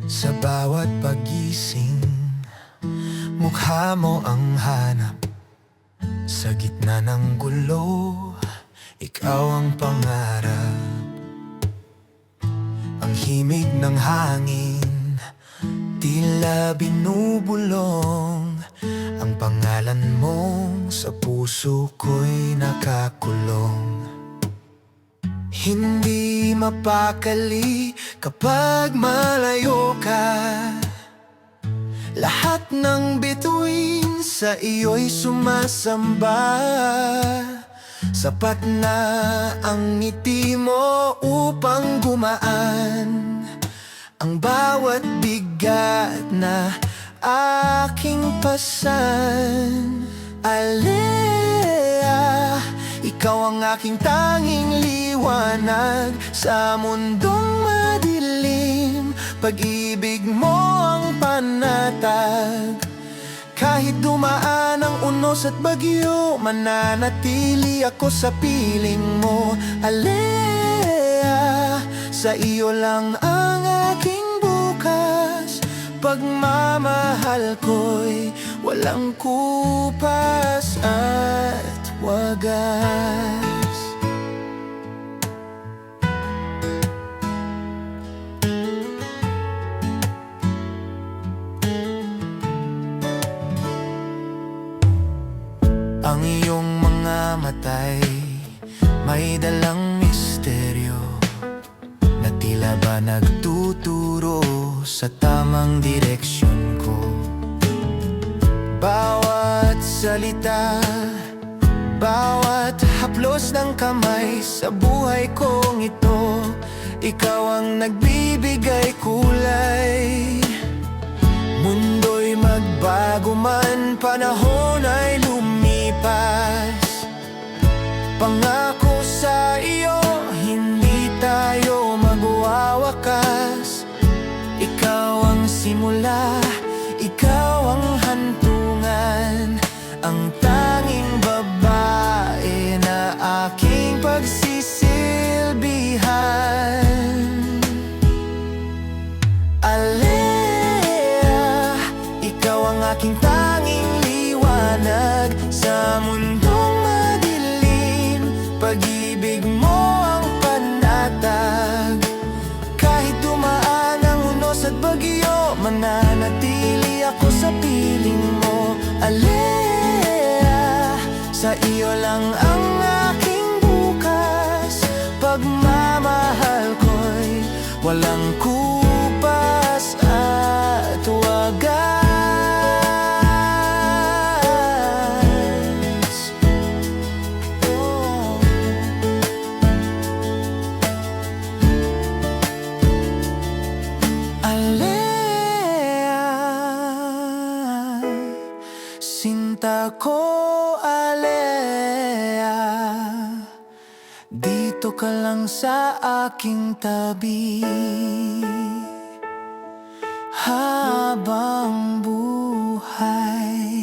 Sa bawat pagising, mukha mo ang hanap. Sa gitna ng gulo, ikaw ang pangarap. Ang himig ng hangin, tila binubulong. Ang pangalan mo sa puso ko'y nakakulong. Hindi mapakali kapag malayo ka. Lahat ng bituin sa iyo'y sumasamba. Sapat na ang ngiti mo upang gumaan ang bawat bigat na aking pasan. Alea, ikaw ang aking tanging liwanag sa mundong madilim. Pag-ibig mo ang panatag. Kahit dumaan ang unos at bagyo, mananatili ako sa piling mo. Alea, sa iyo lang ang aking bukas. Pagmamahal ko'y walang kupas at wagas. Ang iyong mga matay may dalang misteryo na tila ba nagtuturo sa tamang direksyon ko. Bawat salita, bawat haplos ng kamay sa buhay kong ito, ikaw ang nagbibigay kulay. Mundo'y magbago man, panahon ay lumipas. Pangako sa iyo, hindi tayo magwawakas. Ikaw ang simula, ikaw ang hantungan, ang tanging babae na aking pagsisilbihan. Alea, ikaw ang aking tanging liwanag sa mundong madilim. Pag-ibig mo ang panatag. Kahit dumaan ang unos at bagyo, mananatili ako sa piling mo. Alea, sa iyo lang ang aking bukas. Pagmamahal ko'y walang kupas at wagas. Sinta ko, Alea, dito ka lang sa aking tabi habang buhay.